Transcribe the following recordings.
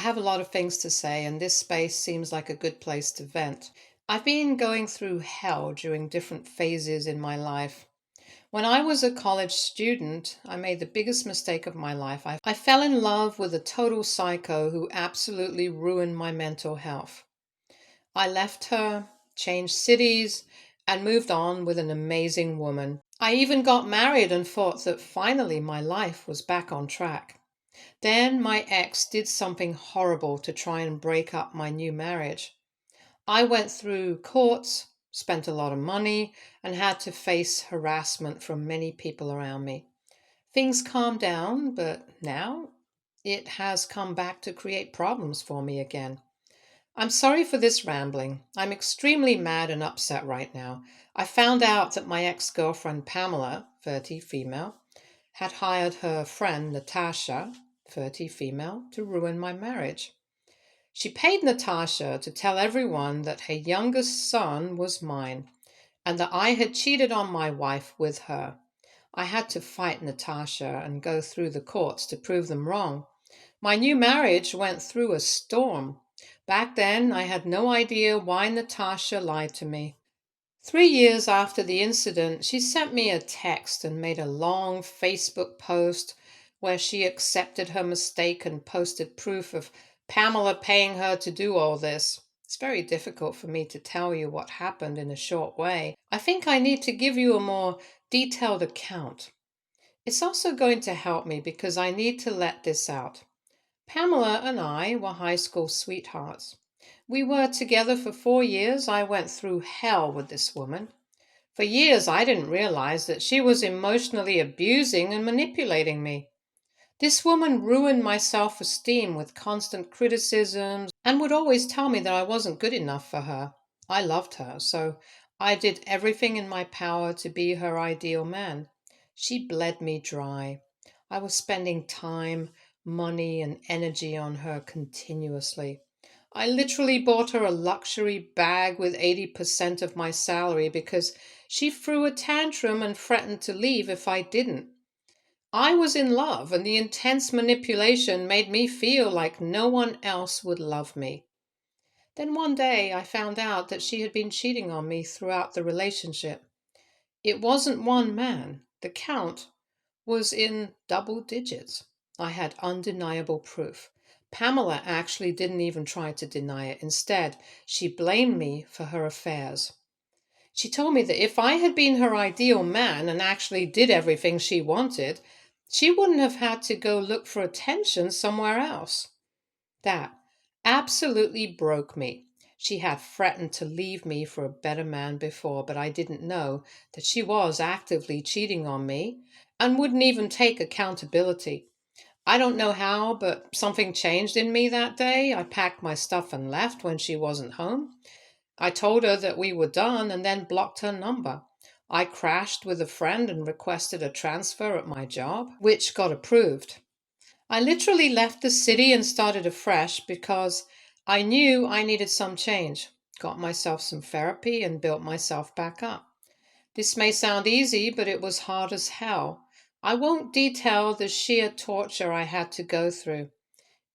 have a lot of things to say, and this space seems like a good place to vent. I've been going through hell during different phases in my life. When I was a college student, I made the biggest mistake of my life. I fell in love with a total psycho who absolutely ruined my mental health. I left her, changed cities, and moved on with an amazing woman. I even got married and thought that finally my life was back on track. Then my ex did something horrible to try and break up my new marriage. I went through courts, spent a lot of money, and had to face harassment from many people around me. Things calmed down, but now it has come back to create problems for me again. I'm sorry for this rambling. I'm extremely mad and upset right now. I found out that my ex girlfriend Pamela, 30 female, had hired her friend Natasha, 30 female, to ruin my marriage. She paid Natasha to tell everyone that her youngest son was mine and that I had cheated on my wife with her. I had to fight Natasha and go through the courts to prove them wrong. My new marriage went through a storm. Back then, I had no idea why Natasha lied to me. 3 years after the incident, she sent me a text and made a long Facebook post where she accepted her mistake and posted proof of Pamela paying her to do all this. It's very difficult for me to tell you what happened in a short way. I think I need to give you a more detailed account. It's also going to help me because I need to let this out. Pamela and I were high school sweethearts. We were together for 4 years. I went through hell with this woman. For years, I didn't realize that she was emotionally abusing and manipulating me. This woman ruined my self esteem with constant criticisms and would always tell me that I wasn't good enough for her. I loved her, so I did everything in my power to be her ideal man. She bled me dry. I was spending time, money, and energy on her continuously. I literally bought her a luxury bag with 80% of my salary because she threw a tantrum and threatened to leave if I didn't. I was in love, and the intense manipulation made me feel like no one else would love me. Then one day I found out that she had been cheating on me throughout the relationship. It wasn't one man. The count was in double digits. I had undeniable proof. Pamela actually didn't even try to deny it. Instead, she blamed me for her affairs. She told me that if I had been her ideal man and actually did everything she wanted, she wouldn't have had to go look for attention somewhere else. That absolutely broke me. She had threatened to leave me for a better man before, but I didn't know that she was actively cheating on me and wouldn't even take accountability. I don't know how, but something changed in me that day. I packed my stuff and left when she wasn't home. I told her that we were done and then blocked her number. I crashed with a friend and requested a transfer at my job, which got approved. I literally left the city and started afresh because I knew I needed some change. Got myself some therapy and built myself back up. This may sound easy, but it was hard as hell. I won't detail the sheer torture I had to go through.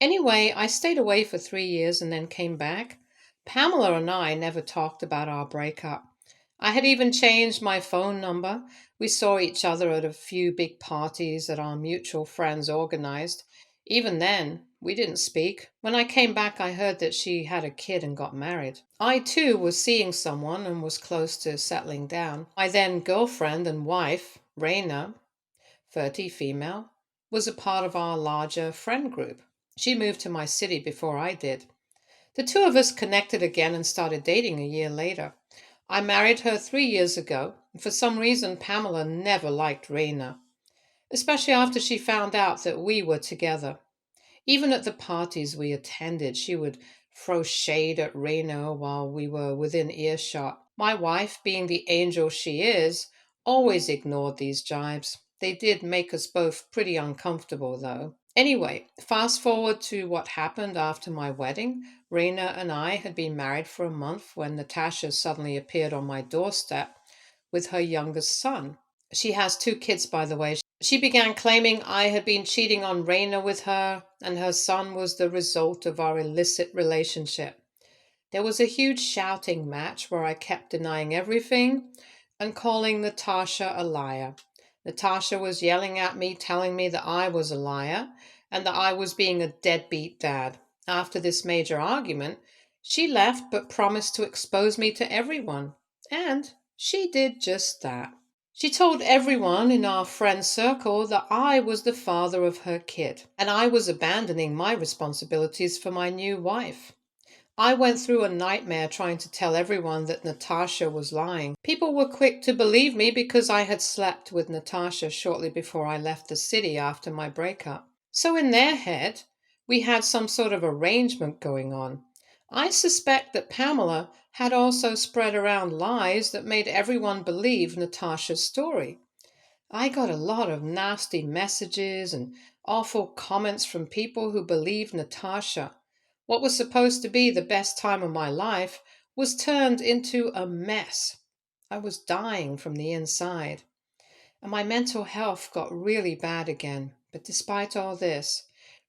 Anyway, I stayed away for 3 years and then came back. Pamela and I never talked about our breakup. I had even changed my phone number. We saw each other at a few big parties that our mutual friends organized. Even then, we didn't speak. When I came back, I heard that she had a kid and got married. I too was seeing someone and was close to settling down. My then girlfriend and wife, Raina, 30 female, was a part of our larger friend group. She moved to my city before I did. The two of us connected again and started dating a year later. I married her 3 years ago, and for some reason Pamela never liked Raina, especially after she found out that we were together. Even at the parties we attended, she would throw shade at Raina while we were within earshot. My wife, being the angel she is, always ignored these jibes. They did make us both pretty uncomfortable, though. Anyway, fast forward to what happened after my wedding. Raina and I had been married for a month when Natasha suddenly appeared on my doorstep with her youngest son. She has two kids, by the way. She began claiming I had been cheating on Raina with her, and her son was the result of our illicit relationship. There was a huge shouting match where I kept denying everything and calling Natasha a liar. Natasha was yelling at me, telling me that I was a liar and that I was being a deadbeat dad. After this major argument, she left but promised to expose me to everyone. And she did just that. She told everyone in our friend circle that I was the father of her kid and I was abandoning my responsibilities for my new wife. I went through a nightmare trying to tell everyone that Natasha was lying. People were quick to believe me because I had slept with Natasha shortly before I left the city after my breakup. So, in their head, we had some sort of arrangement going on. I suspect that Pamela had also spread around lies that made everyone believe Natasha's story. I got a lot of nasty messages and awful comments from people who believed Natasha. What was supposed to be the best time of my life was turned into a mess. I was dying from the inside, and my mental health got really bad again. But despite all this,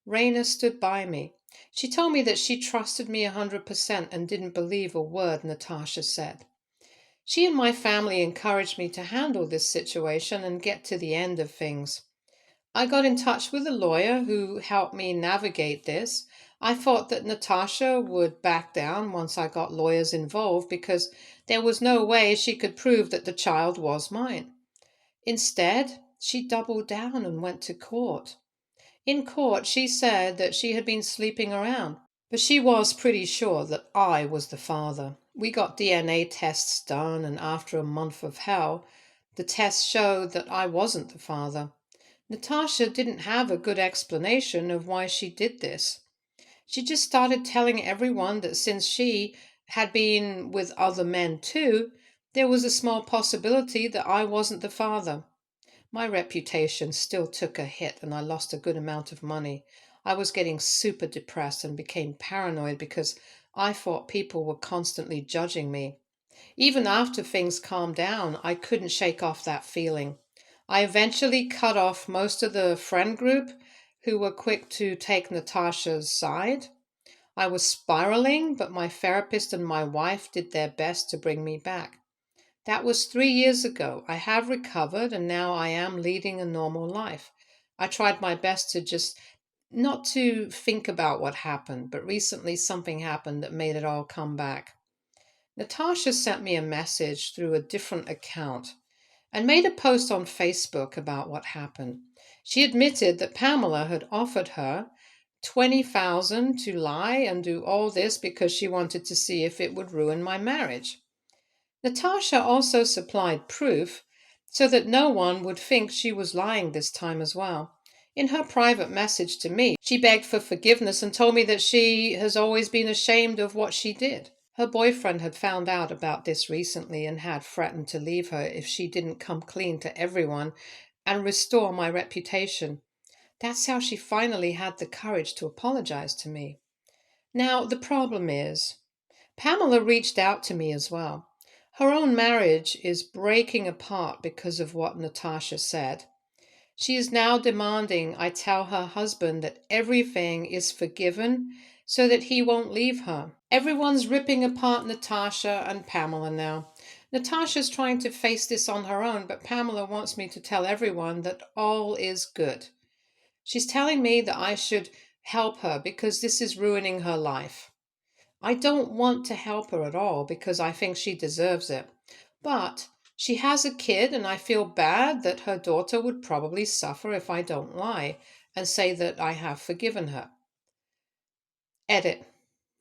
Raina stood by me. She told me that she trusted me 100% and didn't believe a word Natasha said. She and my family encouraged me to handle this situation and get to the end of things. I got in touch with a lawyer who helped me navigate this. I thought that Natasha would back down once I got lawyers involved because there was no way she could prove that the child was mine. Instead, she doubled down and went to court. In court, she said that she had been sleeping around, but she was pretty sure that I was the father. We got DNA tests done, and after a month of hell, the tests showed that I wasn't the father. Natasha didn't have a good explanation of why she did this. She just started telling everyone that since she had been with other men too, there was a small possibility that I wasn't the father. My reputation still took a hit and I lost a good amount of money. I was getting super depressed and became paranoid because I thought people were constantly judging me. Even after things calmed down, I couldn't shake off that feeling. I eventually cut off most of the friend group who were quick to take Natasha's side. I was spiraling, but my therapist and my wife did their best to bring me back. That was 3 years ago. I have recovered and now I am leading a normal life. I tried my best to just not to think about what happened, but recently something happened that made it all come back. Natasha sent me a message through a different account and made a post on Facebook about what happened. She admitted that Pamela had offered her 20,000 to lie and do all this because she wanted to see if it would ruin my marriage. Natasha also supplied proof so that no one would think she was lying this time as well. In her private message to me, she begged for forgiveness and told me that she has always been ashamed of what she did. Her boyfriend had found out about this recently and had threatened to leave her if she didn't come clean to everyone and restore my reputation. That's how she finally had the courage to apologize to me. Now, the problem is, Pamela reached out to me as well. Her own marriage is breaking apart because of what Natasha said. She is now demanding I tell her husband that everything is forgiven so that he won't leave her. Everyone's ripping apart Natasha and Pamela now. Natasha's trying to face this on her own, but Pamela wants me to tell everyone that all is good. She's telling me that I should help her because this is ruining her life. I don't want to help her at all because I think she deserves it. But she has a kid, and I feel bad that her daughter would probably suffer if I don't lie and say that I have forgiven her. Edit.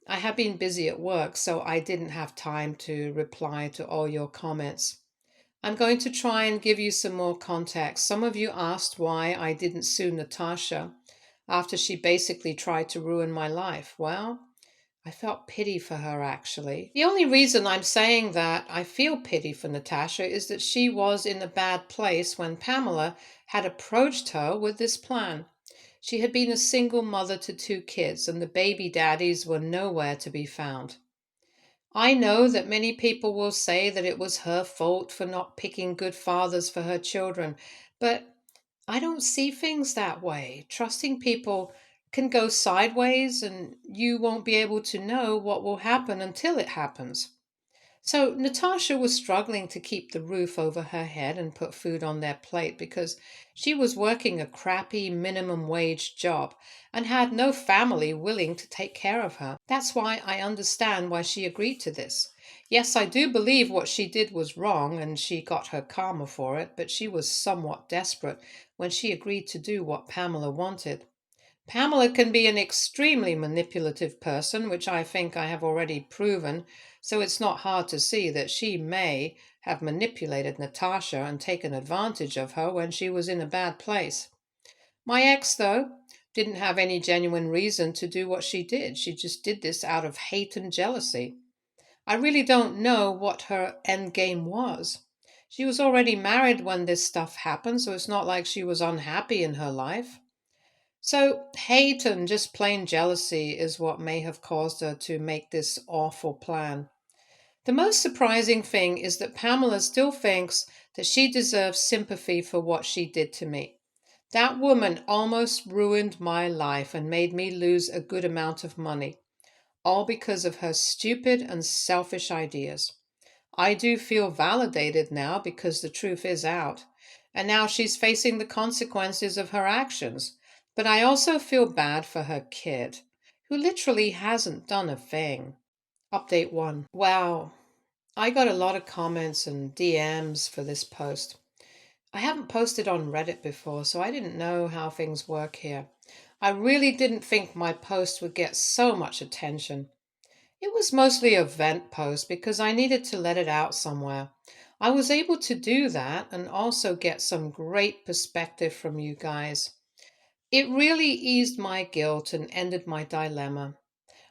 I have been busy at work, so I didn't have time to reply to all your comments. I'm going to try and give you some more context. Some of you asked why I didn't sue Natasha after she basically tried to ruin my life. Well, I felt pity for her, actually. The only reason I'm saying that I feel pity for Natasha is that she was in a bad place when Pamela had approached her with this plan. She had been a single mother to two kids, and the baby daddies were nowhere to be found. I know that many people will say that it was her fault for not picking good fathers for her children, but I don't see things that way. Trusting people can go sideways, and you won't be able to know what will happen until it happens. So, Natasha was struggling to keep the roof over her head and put food on their plate because she was working a crappy minimum wage job and had no family willing to take care of her. That's why I understand why she agreed to this. Yes, I do believe what she did was wrong and she got her karma for it, but she was somewhat desperate when she agreed to do what Pamela wanted. Pamela can be an extremely manipulative person, which I think I have already proven, so it's not hard to see that she may have manipulated Natasha and taken advantage of her when she was in a bad place. My ex, though, didn't have any genuine reason to do what she did. She just did this out of hate and jealousy. I really don't know what her end game was. She was already married when this stuff happened, so it's not like she was unhappy in her life. So, hate and just plain jealousy is what may have caused her to make this awful plan. The most surprising thing is that Pamela still thinks that she deserves sympathy for what she did to me. That woman almost ruined my life and made me lose a good amount of money, all because of her stupid and selfish ideas. I do feel validated now because the truth is out, and now she's facing the consequences of her actions. But I also feel bad for her kid, who literally hasn't done a thing. Update 1. Wow, I got a lot of comments and DMs for this post. I haven't posted on Reddit before, so I didn't know how things work here. I really didn't think my post would get so much attention. It was mostly a vent post because I needed to let it out somewhere. I was able to do that and also get some great perspective from you guys. It really eased my guilt and ended my dilemma.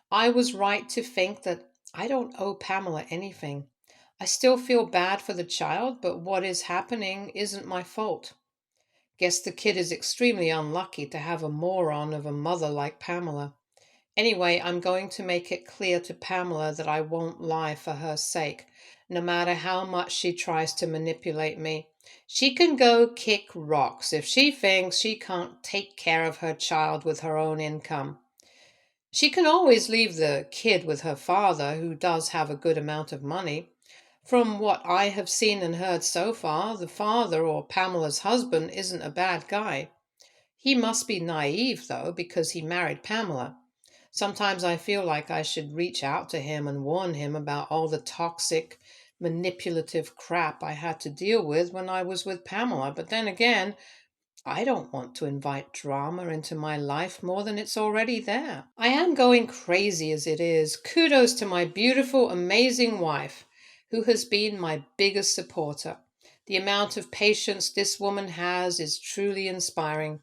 I was right to think that I don't owe Pamela anything. I still feel bad for the child, but what is happening isn't my fault. Guess the kid is extremely unlucky to have a moron of a mother like Pamela. Anyway, I'm going to make it clear to Pamela that I won't lie for her sake, no matter how much she tries to manipulate me. She can go kick rocks if she thinks she can't take care of her child with her own income. She can always leave the kid with her father, who does have a good amount of money. From what I have seen and heard so far, the father, or Pamela's husband, isn't a bad guy. He must be naive, though, because he married Pamela. Sometimes I feel like I should reach out to him and warn him about all the toxic, manipulative crap I had to deal with when I was with Pamela. But then again, I don't want to invite drama into my life more than it's already there. I am going crazy as it is. Kudos to my beautiful, amazing wife, who has been my biggest supporter. The amount of patience this woman has is truly inspiring.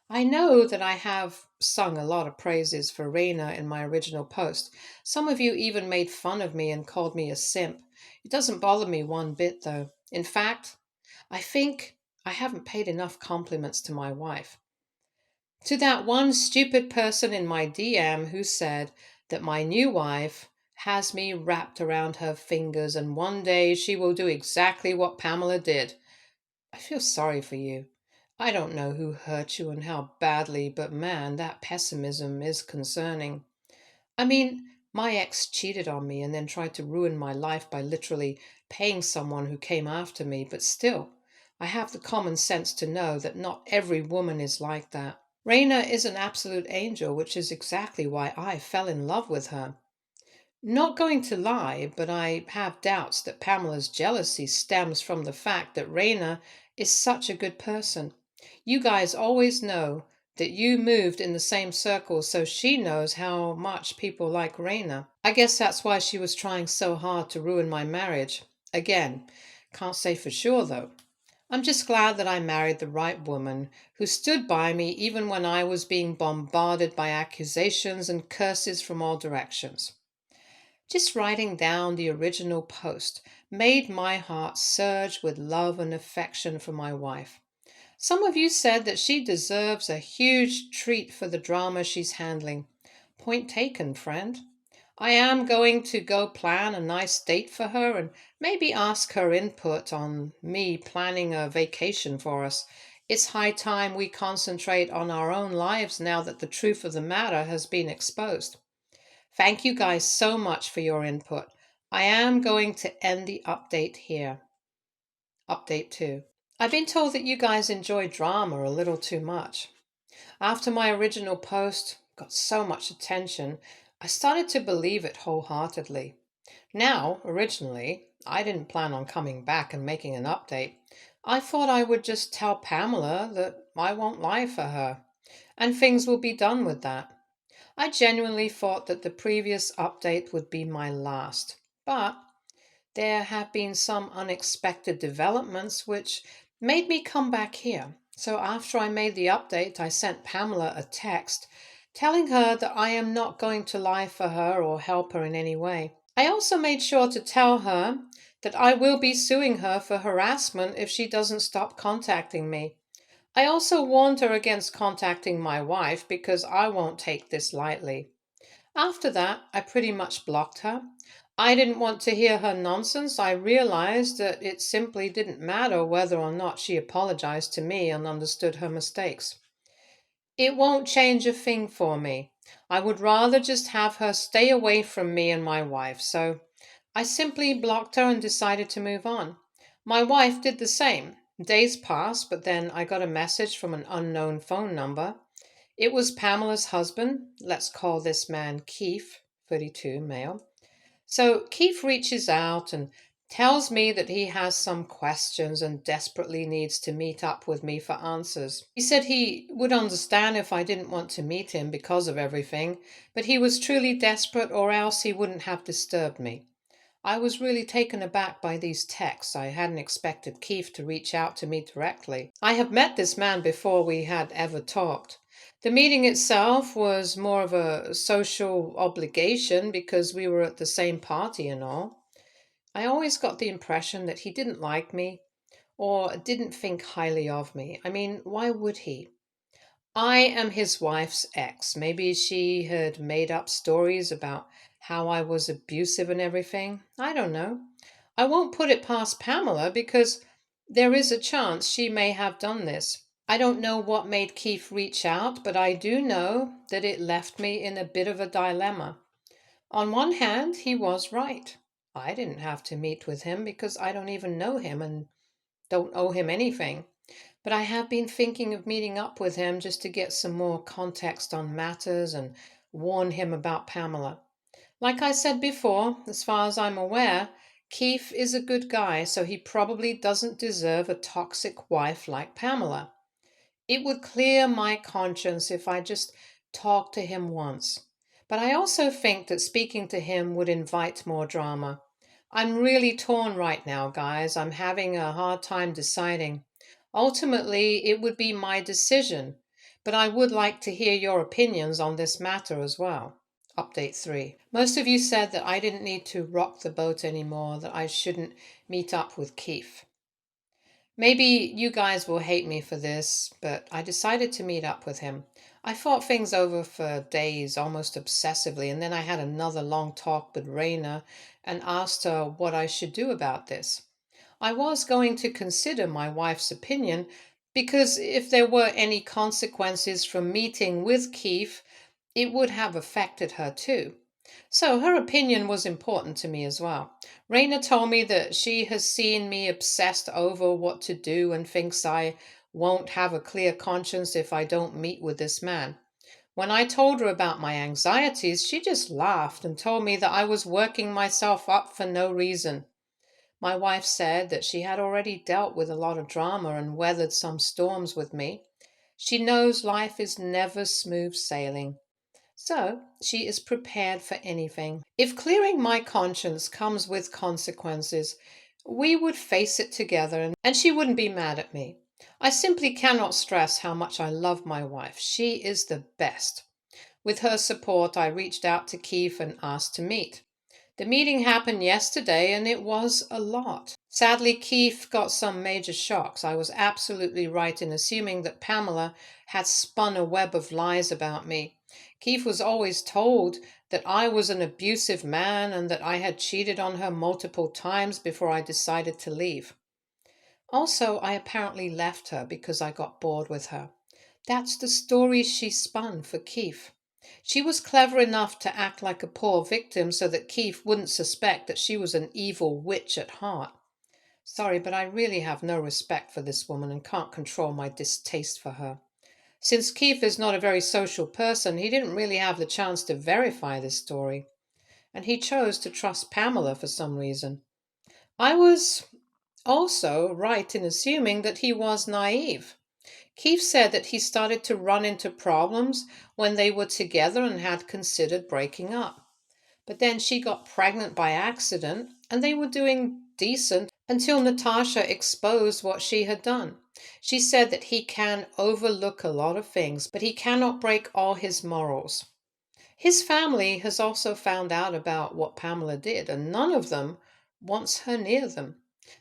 I know that I have sung a lot of praises for Raina in my original post. Some of you even made fun of me and called me a simp. It doesn't bother me one bit, though. In fact, I think I haven't paid enough compliments to my wife. To that one stupid person in my DM who said that my new wife has me wrapped around her fingers and one day she will do exactly what Pamela did. I feel sorry for you. I don't know who hurt you and how badly, but man, that pessimism is concerning. I mean, my ex cheated on me and then tried to ruin my life by literally paying someone who came after me, but still, I have the common sense to know that not every woman is like that. Raina is an absolute angel, which is exactly why I fell in love with her. Not going to lie, but I have doubts that Pamela's jealousy stems from the fact that Raina is such a good person. You guys always know that you moved in the same circle, so she knows how much people like Raina. I guess that's why she was trying so hard to ruin my marriage. Again, can't say for sure though. I'm just glad that I married the right woman who stood by me even when I was being bombarded by accusations and curses from all directions. Just writing down the original post made my heart surge with love and affection for my wife. Some of you said that she deserves a huge treat for the drama she's handling. Point taken, friend. I am going to go plan a nice date for her and maybe ask her input on me planning a vacation for us. It's high time we concentrate on our own lives now that the truth of the matter has been exposed. Thank you guys so much for your input. I am going to end the update here. Update 2. I've been told that you guys enjoy drama a little too much. After my original post got so much attention, I started to believe it wholeheartedly. Now, originally, I didn't plan on coming back and making an update. I thought I would just tell Pamela that I won't lie for her, and things will be done with that. I genuinely thought that the previous update would be my last, but there have been some unexpected developments which made me come back here. So after I made the update, I sent Pamela a text telling her that I am not going to lie for her or help her in any way. I also made sure to tell her that I will be suing her for harassment if she doesn't stop contacting me. I also warned her against contacting my wife because I won't take this lightly. After that, I pretty much blocked her. I didn't want to hear her nonsense. I realized that it simply didn't matter whether or not she apologized to me and understood her mistakes. It won't change a thing for me. I would rather just have her stay away from me and my wife, so I simply blocked her and decided to move on. My wife did the same. Days passed, but then I got a message from an unknown phone number. It was Pamela's husband. Let's call this man Keith, 32, male. So Keith reaches out and tells me that he has some questions and desperately needs to meet up with me for answers. He said he would understand if I didn't want to meet him because of everything, but he was truly desperate or else he wouldn't have disturbed me. I was really taken aback by these texts. I hadn't expected Keith to reach out to me directly. I have met this man before we had ever talked. The meeting itself was more of a social obligation because we were at the same party and all. I always got the impression that he didn't like me or didn't think highly of me. I mean, why would he? I am his wife's ex. Maybe she had made up stories about how I was abusive and everything. I don't know. I won't put it past Pamela because there is a chance she may have done this. I don't know what made Keith reach out, but I do know that it left me in a bit of a dilemma. On one hand, he was right. I didn't have to meet with him because I don't even know him and don't owe him anything. But I have been thinking of meeting up with him just to get some more context on matters and warn him about Pamela. Like I said before, as far as I'm aware, Keith is a good guy, so he probably doesn't deserve a toxic wife like Pamela. It would clear my conscience if I just talked to him once. But I also think that speaking to him would invite more drama. I'm really torn right now, guys. I'm having a hard time deciding. Ultimately, it would be my decision, but I would like to hear your opinions on this matter as well. Update 3. Most of you said that I didn't need to rock the boat anymore, that I shouldn't meet up with Keith. Maybe you guys will hate me for this, but I decided to meet up with him. I thought things over for days, almost obsessively, and then I had another long talk with Raina and asked her what I should do about this. I was going to consider my wife's opinion because if there were any consequences from meeting with Keith, it would have affected her too. So her opinion was important to me as well. Raina told me that she has seen me obsessed over what to do and thinks I won't have a clear conscience if I don't meet with this man. When I told her about my anxieties, she just laughed and told me that I was working myself up for no reason. My wife said that she had already dealt with a lot of drama and weathered some storms with me. She knows life is never smooth sailing. So she is prepared for anything. If clearing my conscience comes with consequences, we would face it together and she wouldn't be mad at me. I simply cannot stress how much I love my wife. She is the best. With her support, I reached out to Keith and asked to meet. The meeting happened yesterday and it was a lot. Sadly, Keith got some major shocks. I was absolutely right in assuming that Pamela had spun a web of lies about me. Keith was always told that I was an abusive man and that I had cheated on her multiple times before I decided to leave. Also, I apparently left her because I got bored with her. That's the story she spun for Keith. She was clever enough to act like a poor victim so that Keith wouldn't suspect that she was an evil witch at heart. Sorry, but I really have no respect for this woman and can't control my distaste for her. Since Keith is not a very social person, he didn't really have the chance to verify this story, and he chose to trust Pamela for some reason. I was also right in assuming that he was naive. Keith said that he started to run into problems when they were together and had considered breaking up. But then she got pregnant by accident and they were doing decent until Natasha exposed what she had done. She said that he can overlook a lot of things, but he cannot break all his morals. His family has also found out about what Pamela did, and none of them wants her near them.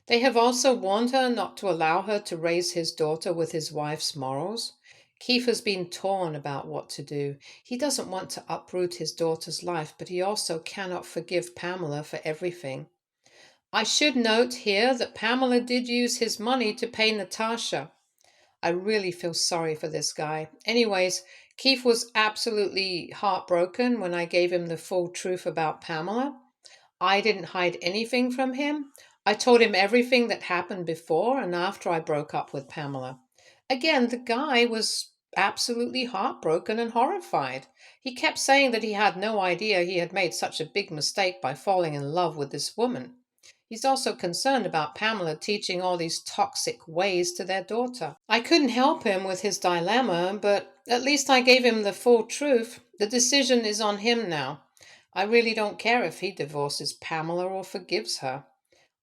They have also warned her not to allow her to raise his daughter with his wife's morals. Keith has been torn about what to do. He doesn't want to uproot his daughter's life, but he also cannot forgive Pamela for everything. I should note here that Pamela did use his money to pay Natasha. I really feel sorry for this guy. Anyways, Keith was absolutely heartbroken when I gave him the full truth about Pamela. I didn't hide anything from him. I told him everything that happened before and after I broke up with Pamela. Again, the guy was absolutely heartbroken and horrified. He kept saying that he had no idea he had made such a big mistake by falling in love with this woman. He's also concerned about Pamela teaching all these toxic ways to their daughter. I couldn't help him with his dilemma, but at least I gave him the full truth. The decision is on him now. I really don't care if he divorces Pamela or forgives her.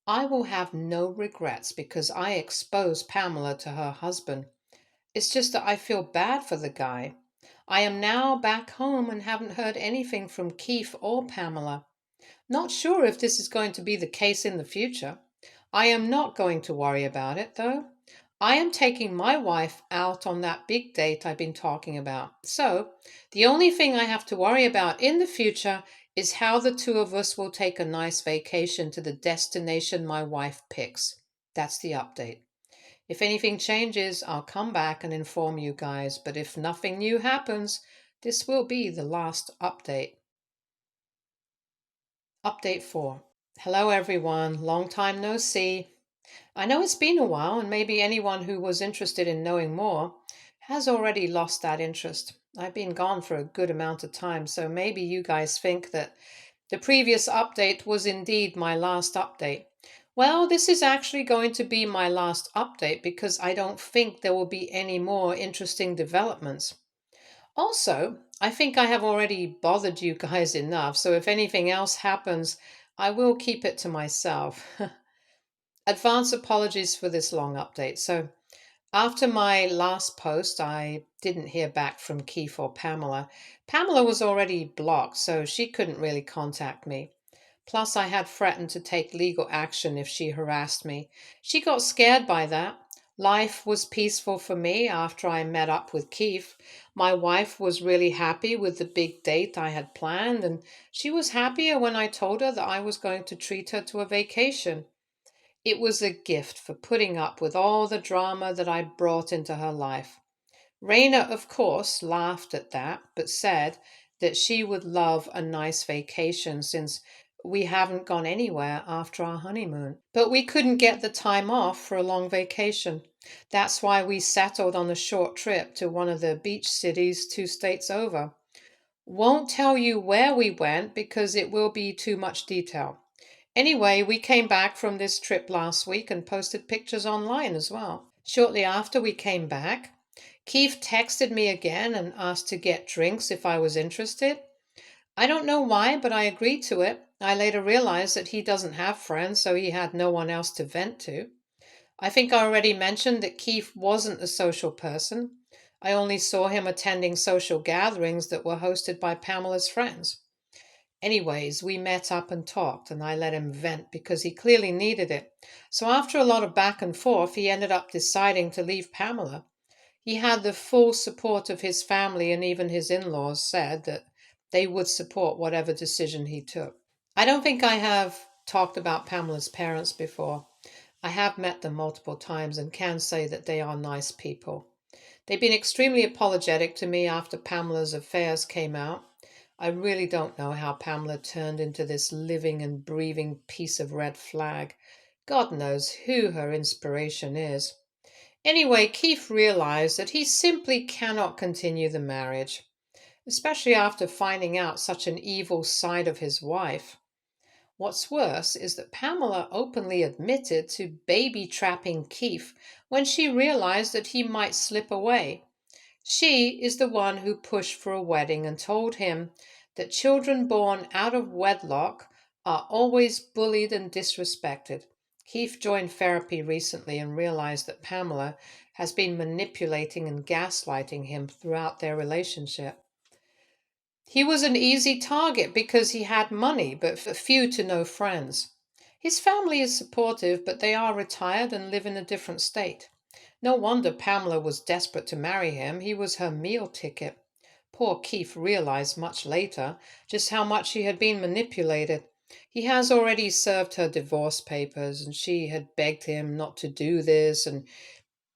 I will have no regrets because I exposed Pamela to her husband. It's just that I feel bad for the guy. I am now back home and haven't heard anything from Keith or Pamela. Not sure if this is going to be the case in the future. I am not going to worry about it, though. I am taking my wife out on that big date I've been talking about. So, the only thing I have to worry about in the future is how the two of us will take a nice vacation to the destination my wife picks. That's the update. If anything changes, I'll come back and inform you guys, but if nothing new happens, this will be the last update. Update 4. Hello, everyone. Long time no see. I know it's been a while, and maybe anyone who was interested in knowing more has already lost that interest. I've been gone for a good amount of time, so maybe you guys think that the previous update was indeed my last update. Well, this is actually going to be my last update because I don't think there will be any more interesting developments. Also, I think I have already bothered you guys enough, so if anything else happens, I will keep it to myself. Advance apologies for this long update. So, after my last post, I didn't hear back from Keith or Pamela. Pamela was already blocked, so she couldn't really contact me. Plus, I had threatened to take legal action if she harassed me. She got scared by that. Life was peaceful for me after I met up with Keith. My wife was really happy with the big date I had planned, and she was happier when I told her that I was going to treat her to a vacation. It was a gift for putting up with all the drama that I brought into her life. Raina, of course, laughed at that, but said that she would love a nice vacation since we haven't gone anywhere after our honeymoon. But we couldn't get the time off for a long vacation. That's why we settled on a short trip to one of the beach cities 2 states over. Won't tell you where we went because it will be too much detail. Anyway, we came back from this trip last week and posted pictures online as well. Shortly after we came back, Keith texted me again and asked to get drinks if I was interested. I don't know why, but I agreed to it. I later realized that he doesn't have friends, so he had no one else to vent to. I think I already mentioned that Keith wasn't a social person. I only saw him attending social gatherings that were hosted by Pamela's friends. Anyways, we met up and talked, and I let him vent because he clearly needed it. So after a lot of back and forth, he ended up deciding to leave Pamela. He had the full support of his family, and even his in laws said that they would support whatever decision he took. I don't think I have talked about Pamela's parents before. I have met them multiple times and can say that they are nice people. They've been extremely apologetic to me after Pamela's affairs came out. I really don't know how Pamela turned into this living and breathing piece of red flag. God knows who her inspiration is. Anyway, Keith realized that he simply cannot continue the marriage, especially after finding out such an evil side of his wife. What's worse is that Pamela openly admitted to baby trapping Keith when she realized that he might slip away. She is the one who pushed for a wedding and told him that children born out of wedlock are always bullied and disrespected. Keith joined therapy recently and realized that Pamela has been manipulating and gaslighting him throughout their relationship. He was an easy target because he had money, but few to no friends. His family is supportive, but they are retired and live in a different state. No wonder Pamela was desperate to marry him. He was her meal ticket. Poor Keith realized much later just how much he had been manipulated. He has already served her divorce papers, and she had begged him not to do this and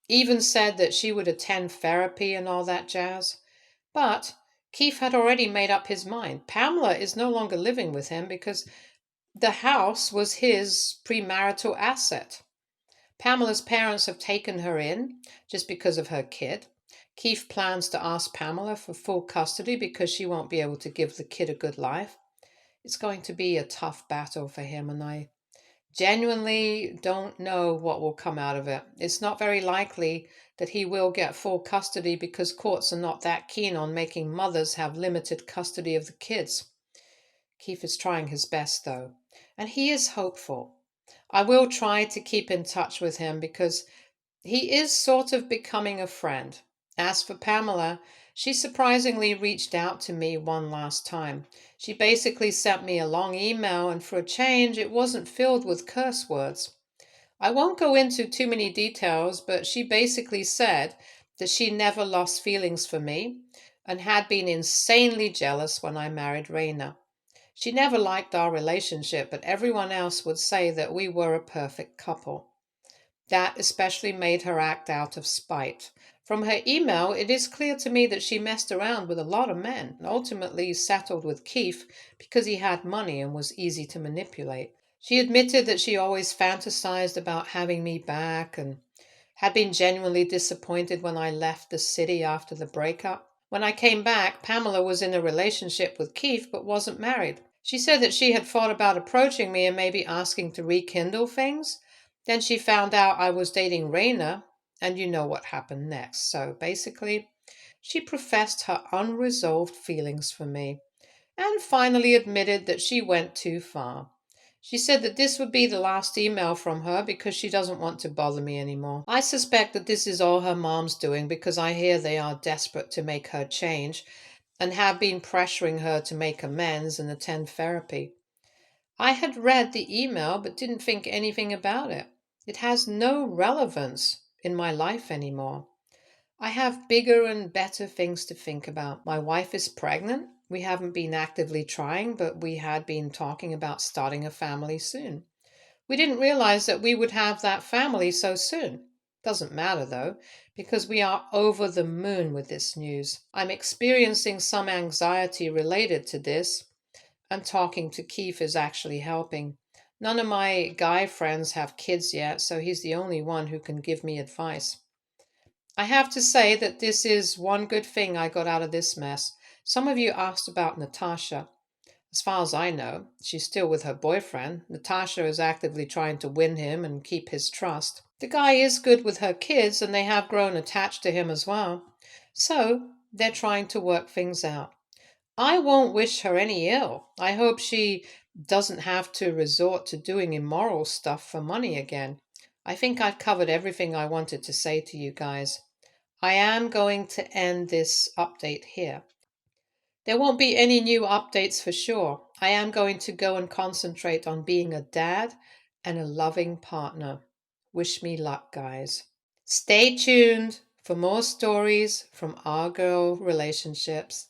even said that she would attend therapy and all that jazz. But Keith had already made up his mind. Pamela is no longer living with him because the house was his premarital asset. Pamela's parents have taken her in just because of her kid. Keith plans to ask Pamela for full custody because she won't be able to give the kid a good life. It's going to be a tough battle for him, and I genuinely don't know what will come out of it. It's not very likely that he will get full custody because courts are not that keen on making mothers have limited custody of the kids. Keith is trying his best, though, and he is hopeful. I will try to keep in touch with him because he is sort of becoming a friend. As for Pamela, she surprisingly reached out to me one last time. She basically sent me a long email, and for a change, it wasn't filled with curse words. I won't go into too many details, but she basically said that she never lost feelings for me and had been insanely jealous when I married Raina. She never liked our relationship, but everyone else would say that we were a perfect couple. That especially made her act out of spite. From her email, it is clear to me that she messed around with a lot of men and ultimately settled with Keith because he had money and was easy to manipulate. She admitted that she always fantasized about having me back and had been genuinely disappointed when I left the city after the breakup. When I came back, Pamela was in a relationship with Keith but wasn't married. She said that she had thought about approaching me and maybe asking to rekindle things. Then she found out I was dating Raina, and you know what happened next. So basically, she professed her unresolved feelings for me and finally admitted that she went too far. She said that this would be the last email from her because she doesn't want to bother me anymore. I suspect that this is all her mom's doing because I hear they are desperate to make her change and have been pressuring her to make amends and attend therapy. I had read the email but didn't think anything about it. It has no relevance in my life anymore. I have bigger and better things to think about. My wife is pregnant. We haven't been actively trying, but we had been talking about starting a family soon. We didn't realize that we would have that family so soon. Doesn't matter though, because we are over the moon with this news. I'm experiencing some anxiety related to this, and talking to Keith is actually helping. None of my guy friends have kids yet, so he's the only one who can give me advice. I have to say that this is one good thing I got out of this mess. Some of you asked about Natasha. As far as I know, she's still with her boyfriend. Natasha is actively trying to win him and keep his trust. The guy is good with her kids, and they have grown attached to him as well. So, they're trying to work things out. I won't wish her any ill. I hope she doesn't have to resort to doing immoral stuff for money again. I think I've covered everything I wanted to say to you guys. I am going to end this update here. There won't be any new updates for sure. I am going to go and concentrate on being a dad and a loving partner. Wish me luck, guys. Stay tuned for more stories from our girl relationships.